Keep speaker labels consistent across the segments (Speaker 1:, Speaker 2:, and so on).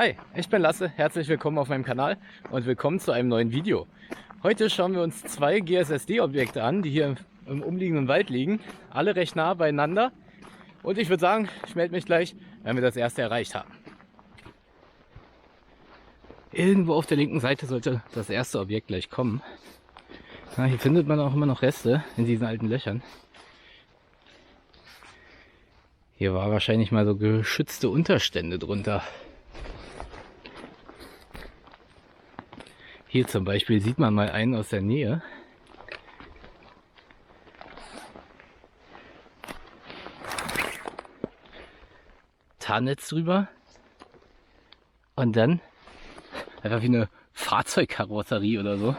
Speaker 1: Hi, ich bin Lasse, herzlich willkommen auf meinem Kanal und willkommen zu einem neuen Video. Heute schauen wir uns zwei GSSD-Objekte an, die hier im umliegenden Wald liegen, alle recht nah beieinander. Und ich würde sagen, ich melde mich gleich, wenn wir das erste erreicht haben. Irgendwo auf der linken Seite sollte das erste Objekt gleich kommen. Ja, hier findet man auch immer noch Reste in diesen alten Löchern. Hier war wahrscheinlich mal so geschützte Unterstände drunter. Hier zum Beispiel sieht man mal einen aus der Nähe. Tarnnetz drüber. Und dann einfach wie eine Fahrzeugkarosserie oder so.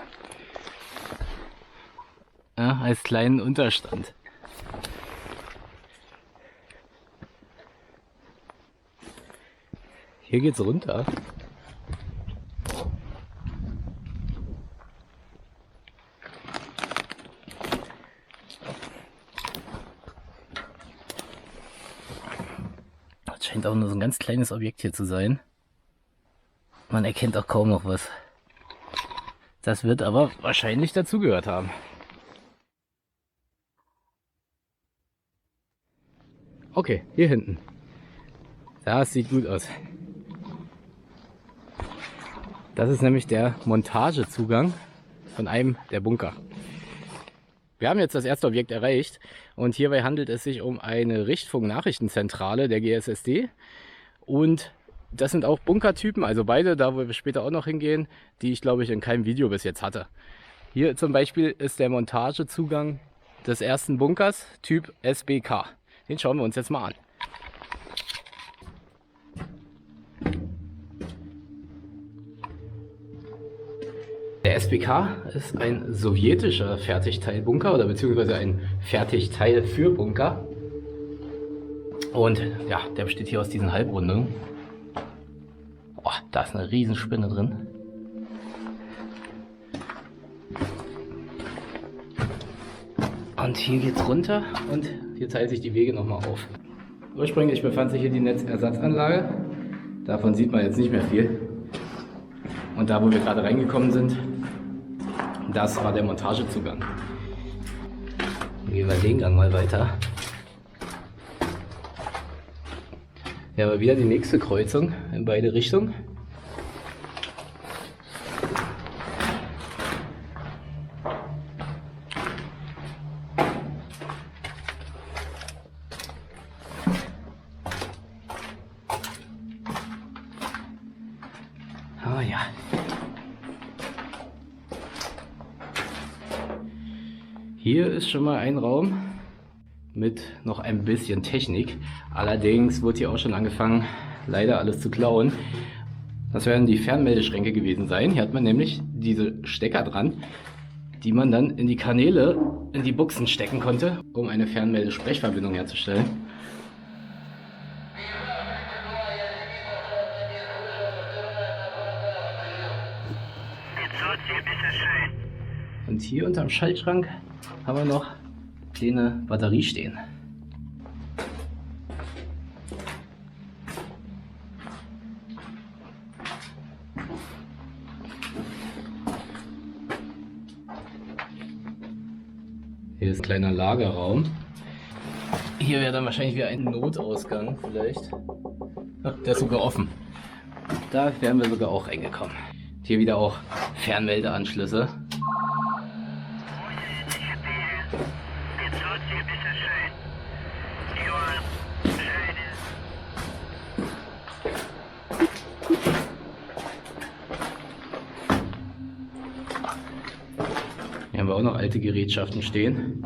Speaker 1: Ja, als kleinen Unterstand. Hier geht's runter. Das scheint auch nur so ein ganz kleines Objekt hier zu sein. Man erkennt auch kaum noch was. Das wird aber wahrscheinlich dazugehört haben. Okay, hier hinten. Das sieht gut aus. Das ist nämlich der Montagezugang von einem der Bunker. Wir haben jetzt das erste Objekt erreicht und hierbei handelt es sich um eine Richtfunk-Nachrichtenzentrale der GSSD. Und das sind auch Bunkertypen, also beide, da wo wir später auch noch hingehen, die ich glaube ich in keinem Video bis jetzt hatte. Hier zum Beispiel ist der Montagezugang des ersten Bunkers, Typ SBK. Den schauen wir uns jetzt mal an. Der SBK ist ein sowjetischer Fertigteilbunker oder beziehungsweise ein Fertigteil für Bunker. Und ja, der besteht hier aus diesen Halbrundungen. Oh, da ist eine Riesenspinne drin. Und hier geht's runter und hier teilt sich die Wege nochmal auf. Ursprünglich befand sich hier die Netzersatzanlage. Davon sieht man jetzt nicht mehr viel. Und da, wo wir gerade reingekommen sind, das war der Montagezugang. Dann gehen wir den Gang mal weiter. Ja, aber wieder die nächste Kreuzung in beide Richtungen. Oh ja. Hier ist schon mal ein Raum mit noch ein bisschen Technik. Allerdings wurde hier auch schon angefangen, leider alles zu klauen. Das werden die Fernmeldeschränke gewesen sein. Hier hat man nämlich diese Stecker dran, die man dann in die Kanäle, in die Buchsen stecken konnte, um eine Fernmeldesprechverbindung herzustellen. Und hier unterm Schaltschrank haben wir noch eine Batterie stehen. Hier ist ein kleiner Lagerraum. Hier wäre dann wahrscheinlich wieder ein Notausgang vielleicht. Ach, der ist sogar offen. Da wären wir sogar auch reingekommen. Hier wieder auch Fernmeldeanschlüsse. Hier haben wir auch noch alte Gerätschaften stehen.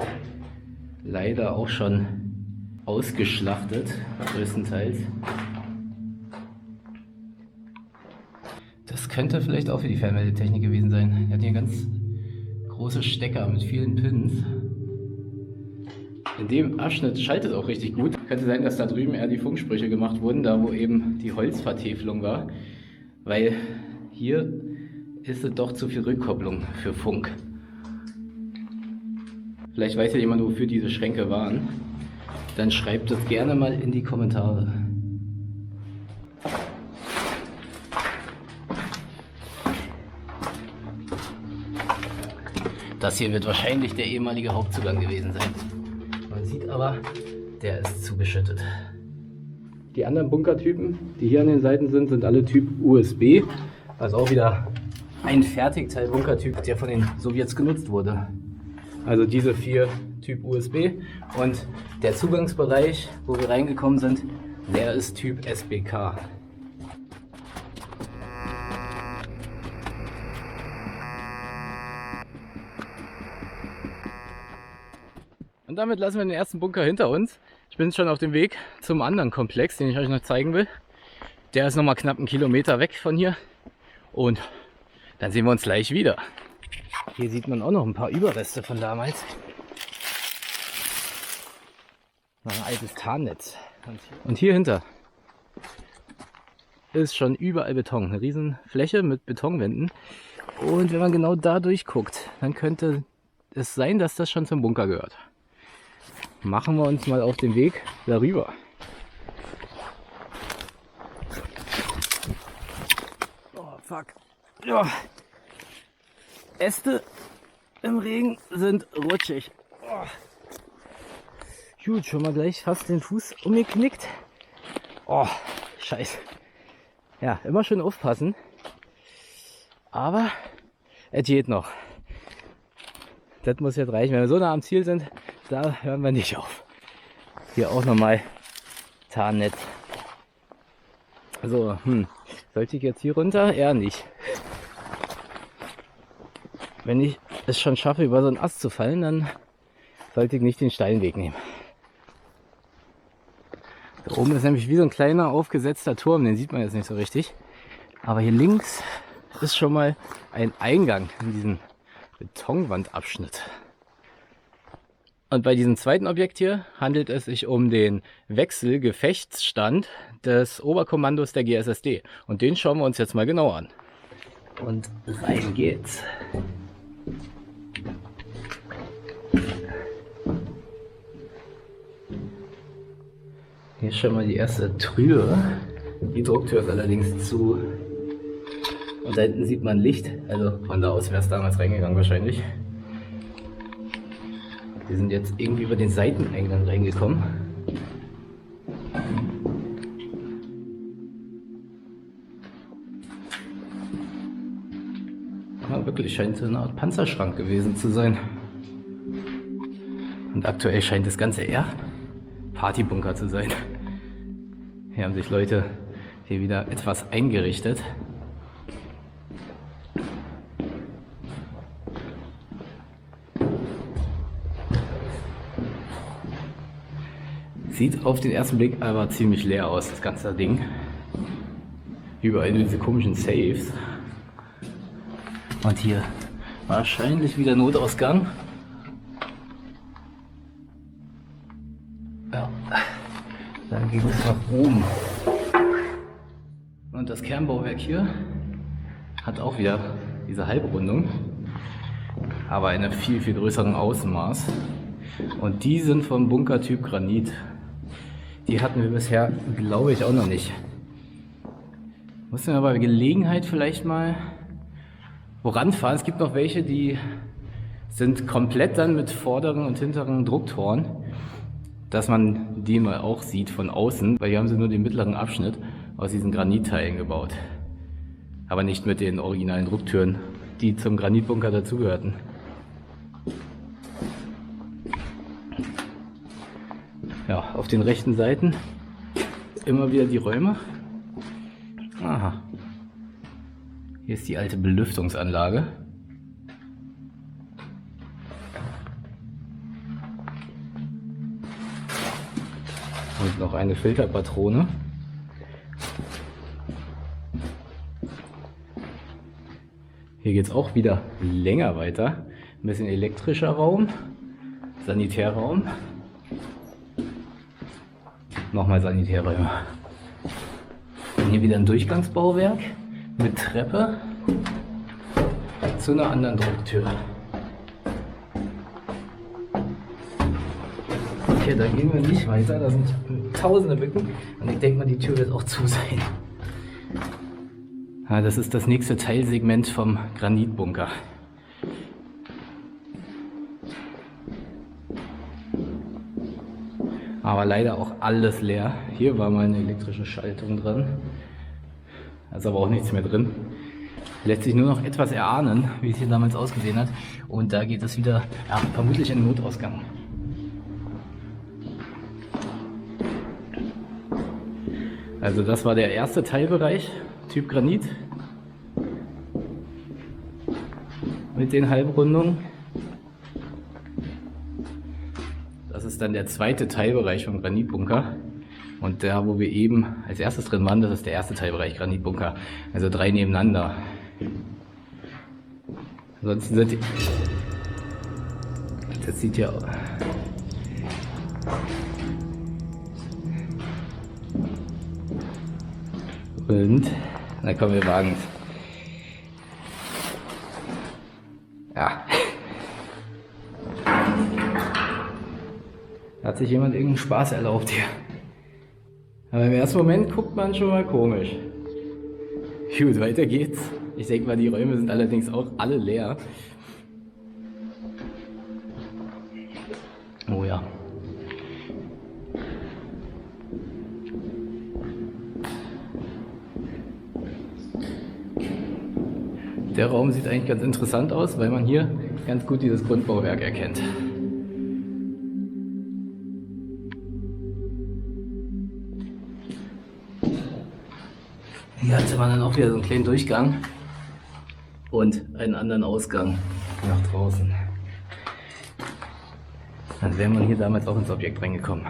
Speaker 1: Leider auch schon ausgeschlachtet, größtenteils. Das könnte vielleicht auch für die Fernmeldetechnik gewesen sein. Er hat hier ganz große Stecker mit vielen Pins. In dem Abschnitt schaltet es auch richtig gut. Könnte sein, dass da drüben eher die Funksprüche gemacht wurden, da wo eben die Holzvertäfelung war. Weil hier ist es doch zu viel Rückkopplung für Funk. Vielleicht weiß ja jemand, wofür diese Schränke waren. Dann schreibt es gerne mal in die Kommentare. Das hier wird wahrscheinlich der ehemalige Hauptzugang gewesen sein. Man sieht aber, der ist zugeschüttet. Die anderen Bunkertypen, die hier an den Seiten sind, sind alle Typ USB. Also auch wieder ein Fertigteil-Bunkertyp, der von den Sowjets genutzt wurde. Also diese 4 Typ USB. Und der Zugangsbereich, wo wir reingekommen sind, der ist Typ SBK. Und damit lassen wir den ersten Bunker hinter uns. Ich bin schon auf dem Weg zum anderen Komplex, den ich euch noch zeigen will. Der ist nochmal knapp 1 Kilometer weg von hier. Und dann sehen wir uns gleich wieder. Hier sieht man auch noch ein paar Überreste von damals. Ein altes Tarnnetz. Und hier hinter ist schon überall Beton. Eine riesen Fläche mit Betonwänden. Und wenn man genau da durchguckt, dann könnte es sein, dass das schon zum Bunker gehört. Machen wir uns mal auf den Weg darüber. Oh fuck. Ja. Äste im Regen sind rutschig. Oh. Gut, schon mal gleich fast den Fuß umgeknickt. Oh, scheiße. Ja, immer schön aufpassen. Aber es geht noch. Das muss jetzt reichen. Wenn wir so nah am Ziel sind, da hören wir nicht auf. Hier auch nochmal Tarnnetz. So, sollte ich jetzt hier runter? Eher nicht. Wenn ich es schon schaffe, über so einen Ast zu fallen, dann sollte ich nicht den steilen Weg nehmen. Da oben ist nämlich wie so ein kleiner aufgesetzter Turm, den sieht man jetzt nicht so richtig. Aber hier links ist schon mal ein Eingang in diesen Betonwandabschnitt. Und bei diesem zweiten Objekt hier handelt es sich um den Wechselgefechtsstand des Oberkommandos der GSSD. Und den schauen wir uns jetzt mal genauer an. Und rein geht's. Hier ist schon mal die erste Tür. Die Drucktür ist allerdings zu. Und da hinten sieht man Licht. Also von da aus wäre es damals reingegangen wahrscheinlich. Wir sind jetzt irgendwie über den Seiteneingang reingekommen. Ja, wirklich scheint so eine Art Panzerschrank gewesen zu sein. Und aktuell scheint das Ganze eher Partybunker zu sein. Hier haben sich Leute hier wieder etwas eingerichtet. Sieht auf den ersten Blick aber ziemlich leer aus, das ganze Ding. Überall nur diese komischen Safes. Und hier wahrscheinlich wieder Notausgang. Ja, dann ging es nach oben. Und das Kernbauwerk hier hat auch wieder diese Halbrundung, aber in einem viel, viel größeren Ausmaß. Und die sind vom Bunkertyp Granit. Die hatten wir bisher, glaube ich, auch noch nicht. Müssen wir bei Gelegenheit vielleicht mal woran fahren. Es gibt noch welche, die sind komplett dann mit vorderen und hinteren Drucktoren, dass man die mal auch sieht von außen, weil hier haben sie nur den mittleren Abschnitt aus diesen Granitteilen gebaut. Aber nicht mit den originalen Drucktüren, die zum Granitbunker dazugehörten. Ja, auf den rechten Seiten immer wieder die Räume. Aha. Hier ist die alte Belüftungsanlage. Und noch eine Filterpatrone. Hier geht es auch wieder länger weiter. Ein bisschen elektrischer Raum, Sanitärraum. Nochmal Sanitärräume. Und hier wieder ein Durchgangsbauwerk mit Treppe zu einer anderen Drucktür. Okay, da gehen wir nicht weiter, da sind tausende Bücken und ich denke mal, die Tür wird auch zu sein. Ja, das ist das nächste Teilsegment vom Granitbunker. Aber leider auch alles leer. Hier war mal eine elektrische Schaltung dran. Da ist aber auch nichts mehr drin. Lässt sich nur noch etwas erahnen, wie es hier damals ausgesehen hat. Und da geht es wieder, ja, vermutlich in den Notausgang. Also das war der erste Teilbereich, Typ Granit. Mit den Halbrundungen. Das ist dann der zweite Teilbereich vom Granitbunker. Und da, wo wir eben als erstes drin waren, das ist der erste Teilbereich Granitbunker. Also 3 nebeneinander. Ansonsten sind die... Das sieht ja... Und... Na komm, wir wagen es. Ja. Hat sich jemand irgendeinen Spaß erlaubt hier. Aber im ersten Moment guckt man schon mal komisch. Gut, weiter geht's. Ich denke mal, die Räume sind allerdings auch alle leer. Oh ja. Der Raum sieht eigentlich ganz interessant aus, weil man hier ganz gut dieses Grundbauwerk erkennt. Hier hatte man dann auch wieder so einen kleinen Durchgang und einen anderen Ausgang nach draußen. Dann wäre man hier damals auch ins Objekt reingekommen.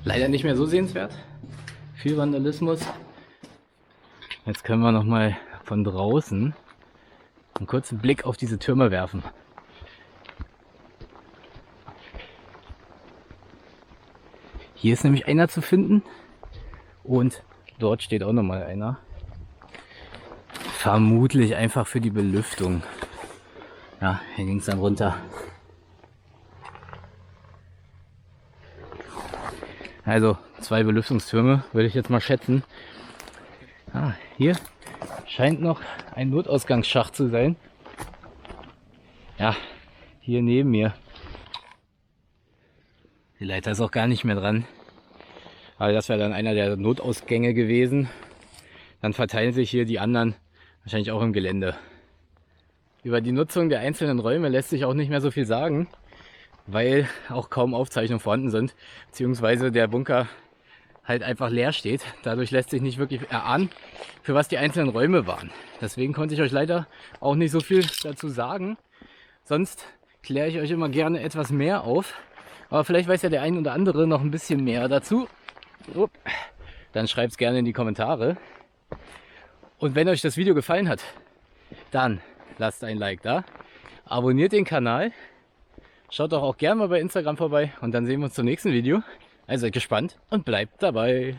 Speaker 1: Leider nicht mehr so sehenswert. Viel Vandalismus. Jetzt können wir noch mal von draußen einen kurzen Blick auf diese Türme werfen. Hier ist nämlich einer zu finden und dort steht auch noch mal einer. Vermutlich einfach für die Belüftung. Ja, hier ging es dann runter. Also 2 Belüftungstürme, würde ich jetzt mal schätzen. Ah, hier scheint noch ein Notausgangsschacht zu sein. Ja, hier neben mir. Die Leiter ist auch gar nicht mehr dran. Aber das wäre dann einer der Notausgänge gewesen. Dann verteilen sich hier die anderen wahrscheinlich auch im Gelände. Über die Nutzung der einzelnen Räume lässt sich auch nicht mehr so viel sagen, weil auch kaum Aufzeichnungen vorhanden sind, beziehungsweise der Bunker halt einfach leer steht. Dadurch lässt sich nicht wirklich erahnen, für was die einzelnen Räume waren. Deswegen konnte ich euch leider auch nicht so viel dazu sagen. Sonst kläre ich euch immer gerne etwas mehr auf. Aber vielleicht weiß ja der ein oder andere noch ein bisschen mehr dazu. Dann schreibt es gerne in die Kommentare. Und wenn euch das Video gefallen hat, dann lasst ein Like da. Abonniert den Kanal. Schaut doch auch gerne mal bei Instagram vorbei und dann sehen wir uns zum nächsten Video. Also seid gespannt und bleibt dabei.